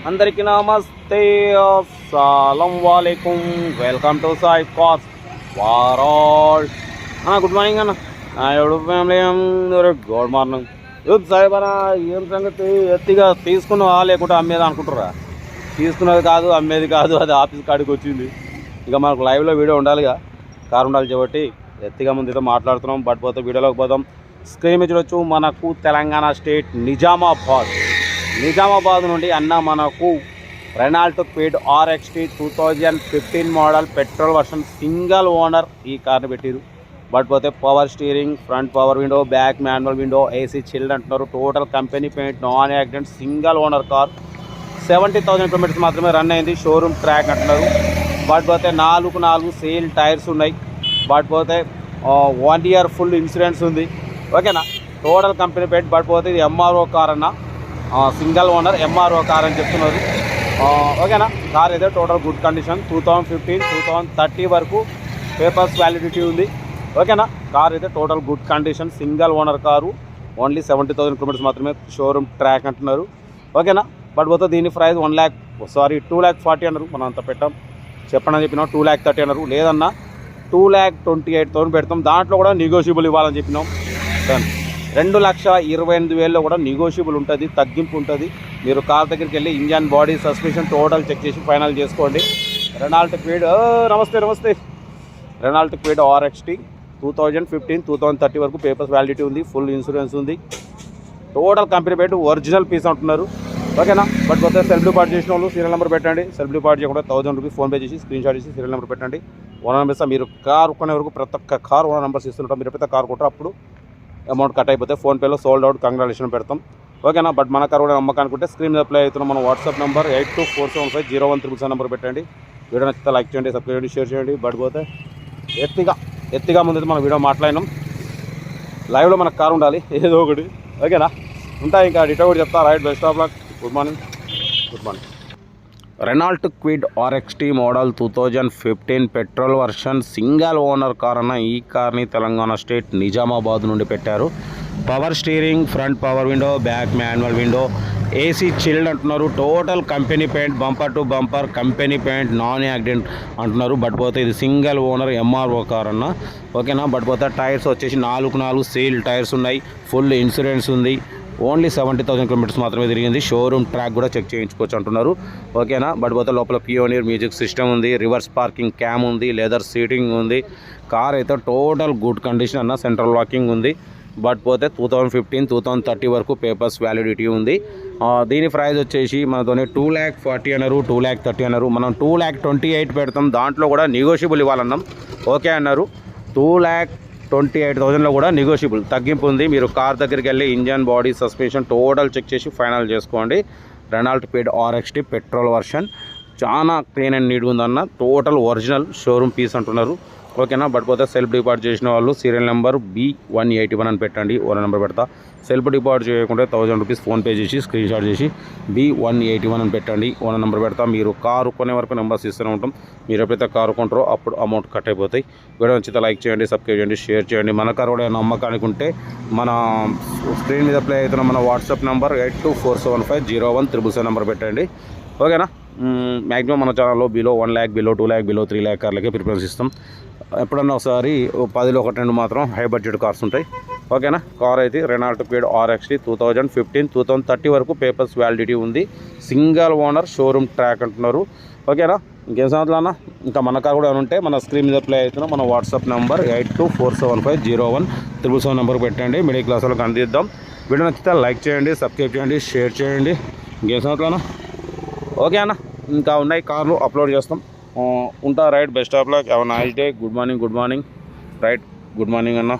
అందరికీ నమస్తే, అస్సలం వాలేకుం. Welcome to Sai cars for all. Good morning అన్న. ఎవడు ఫ్యామిలీ గుడ్ మార్నింగ్. సాయి బనా ఏం సంగతి? ఎత్తిగా తీసుకున్నావా లేకుంటే అమ్మేది అనుకుంటారా? తీసుకున్నది కాదు, అమ్మేది కాదు, అది ఆఫీస్ కాడికి వచ్చింది. ఇక మనకు లైవ్లో వీడియో ఉండాలిగా, కారు ఉండాలి కాబట్టి ఎత్తిగా ముందుతో మాట్లాడుతున్నాం. బట్ పోతే వీడియోలోకి పోదాం. స్క్రీన్ మీద చూడొచ్చు, మనకు తెలంగాణ స్టేట్ నిజామాబాద్ నుండి అన్న మనకు Renault Kwid RXT 2015 model petrol version single owner ఈ కార్ని పెట్టారు. బట్ పోతే power steering, front power window, back manual window, AC chilled అంటున్నారు. Total company paint, non accident, single owner car. 70,000 kilometres మాత్రమే రన్ అయింది. షోరూమ్ ట్రాక్ అంటున్నారు. But పోతే 4 sale tyres ఉన్నాయి. బట్ పోతే 1 ఇయర్ ఫుల్ ఇన్సూరెన్స్ ఉంది. ఓకేనా? Total company paint. బట్ పోతే ఇది MRO కార్ అన్న, సింగిల్ ఓనర్ MRO కార్ అని చెప్తున్నారు. ఓకేనా? కార్ అయితే టోటల్ గుడ్ కండిషన్. 2015, 2030 వరకు పేపర్స్ వ్యాలిడిటీ ఉంది. ఓకేనా? కార్ అయితే total good condition, single owner car. Only 70,000 kilometres మాత్రమే షోరూమ్ ట్రాక్ అంటున్నారు. ఓకేనా? బట్ పోతే దీని ప్రైస్ 2,40,000 అన్నారు. మనం అంత పెట్టాం, చెప్పినాం 2,30,000 అన్నారు. లేదన్నా 2,28,000 పెడతాం. దాంట్లో కూడా నెగోషియబుల్ ఇవ్వాలని చెప్పినాం. 2,28,000 కూడా నెగోషియబుల్ ఉంటుంది, తగ్గింపు ఉంటుంది. మీరు కార్ దగ్గరికి వెళ్ళి engine, body, suspension total check చేసి ఫైనల్ చేసుకోండి. రెనాల్ట్ క్విడ్ నమస్తే రెనాల్ట్ క్విడ్ RXT 2015, 2030 వరకు పేపర్స్ వ్యాలిడిటీ ఉంది. ఫుల్ ఇన్సూరెన్స్ ఉంది. టోటల్ కంపెనీ పెట్టి ఒరిజినల్ పీస్ అంటున్నారు. ఓకేనా? బట్ పోతే సెల్ఫ్ డిపార్ట్ చేసిన వాళ్ళు సీరియల్ నెంబర్ పెట్టండి. సెల్ఫ్ డిపార్ట్ చేయకుండా 1,000 రూపీస్ ఫోన్పే చేసి స్క్రీన్ షాట్ చేసి సీరియల్ నెంబర్ పెట్టండి. ఓనర్ నెంబర్స్ మీరు కార్ కొనే వరకు ప్రతి ఒక్క కార్ ఓనర్ నెంబర్స్ ఇస్తుంటాం. మీరు ఎప్పుడైతే కార్ కొట్టారో అప్పుడు అమౌంట్ కట్ అయిపోతే ఫోన్పేలో సోల్డ్ అవుట్ కంగ్రాచులేషన్ పెడతాం. ఓకేనా? బట్ మన కార్ కూడా నమ్మకానుకుంటే స్క్రీన్ మీద అప్లై అవుతున్న మన వాట్సాప్ నెంబర్ 82475013 నెంబర్ పెట్టండి. వీడియో నచ్చితే లైక్ చేయండి, సబ్స్క్రైబ్ చేయండి, షేర్ చేయండి. బట్ పోతే ఎత్తిగా ముందైతే మనం వీడియో మాట్లాడినాం. లైవ్లో మనకు కారు ఉండాలి ఏదో ఒకటి. ఓకేనా? ఉంటాయి. ఇంకా డిటో కూడా చెప్తా. Right, best of luck. Good morning. Renault Kwid RXT model 2015 petrol version single owner car అన్న. ఈ కార్ని తెలంగాణ స్టేట్ నిజామాబాద్ నుండి పెట్టారు. Power steering, front power window, back manual window, AC chilled అంటున్నారు. Total company paint, bumper to bumper company paint, non accident అంటున్నారు. But పోతే ఇది single owner MRO car అన్న. ఓకేనా? బట్ పోతే టైర్స్ వచ్చేసి 4 సేల్ టైర్స్ ఉన్నాయి. ఫుల్ ఇన్సూరెన్స్ ఉంది. ఓన్లీ 70,000 కిలోమీటర్స్ మాత్రమే తిరిగింది. షోరూమ్ ట్రాక్ కూడా చెక్ చేయించుకోవచ్చు అంటున్నారు. ఓకేనా? బట్ పోతే లోపల పియోనియర్ మ్యూజిక్ సిస్టమ్ ఉంది, రివర్స్ పార్కింగ్ క్యామ్ ఉంది, లెదర్ సీటింగ్ ఉంది. కార్ అయితే టోటల్ గుడ్ కండిషన్ అన్న. సెంట్రల్ లాకింగ్ ఉంది. బట్ పోతే 2015, 2030 వరకు పేపర్స్ వ్యాలిడిటీ ఉంది. దీని ప్రైస్ వచ్చేసి మనతోనే 2,40,000 అన్నారు, 2,30,000 అన్నారు. మనం 2,28,000 పెడతాం. దాంట్లో కూడా నెగోషియబుల్ ఇవ్వాలన్నాం. ఓకే అన్నారు. 2,28,000లో కూడా నెగోషియబుల్ తగ్గింపు ఉంది. మీరు కార్ దగ్గరికి వెళ్ళి engine, body, suspension total check చేసి ఫైనల్ చేసుకోండి. Renault Kwid RXT petrol version చాలా క్లీన్ అండ్ నీట్గా ఉందన్న. టోటల్ ఒరిజినల్ షోరూమ్ పీస్ అంటున్నారు. ఓకేనా? బట్ పోతే సెల్ఫ్ డిపార్ట్ చేసిన వాళ్ళు సీరియల్ నెంబర్ B181 అని పెట్టండి. ఓనర్ నెంబర్ పెడతా. సెల్ఫ్ డిపార్ట్ చేయకుంటే 1,000 రూపీస్ ఫోన్పే చేసి స్క్రీన్ షాట్ చేసి B181 అని పెట్టండి. ఓనర్ నెంబర్ పెడతా. మీరు కారు కొనే వరకు నెంబర్స్ ఇస్తూనే ఉంటాం. మీరు ఎప్పుడైతే కారు కొంటారో అప్పుడు అమౌంట్ కట్ అయిపోతాయి. వీడియో నచ్చితే లైక్ చేయండి, సబ్స్క్రైబ్ చేయండి, షేర్ చేయండి. మన కారు కూడా నమ్మకానికి ఉంటే మన స్క్రీన్ మీద ప్లే అవుతున్న మన వాట్సాప్ నెంబర్ 8247501377 నెంబర్ పెట్టండి. ఓకేనా? మ్యాక్సిమం మన ఛానల్లో below 1 lakh, below 2 lakh, below 3 lakh కార్లకే ప్రిఫరెన్స్ ఇస్తాం. ఎప్పుడన్నా ఒకసారి 10లో 1-2 మాత్రం హై బడ్జెట్ కార్స్ ఉంటాయి. ఓకేనా? కార్ అయితే రెనాల్ట్ క్విడ్ RXT 2015, 2030 వరకు పేపర్స్ వ్యాలిడిటీ ఉంది. సింగిల్ ఓనర్, షోరూమ్ ట్రాక్ అంటున్నారు. ఓకేనా? ఇంకేం సంగతులు? ఇంకా మన కార్ కూడా ఉంటే మన స్క్రీన్ మీద ప్లే అవుతున్న మన వాట్సాప్ నెంబర్ 8247501377 నెంబర్ పెట్టండి. మిడిల్ క్లాస్ వాళ్ళకి అందిద్దాం. వీడియో నచ్చితే లైక్ చేయండి, సబ్స్క్రైబ్ చేయండి, షేర్ చేయండి. ఇంకేం సంగతులు? ఓకే అన్న, ఇంకా ఉన్నాయి కార్లు అప్లోడ్ చేస్తాం. ఉంటా. Right, best of luck. Have a nice day. Good morning. Right, good morning అన్న.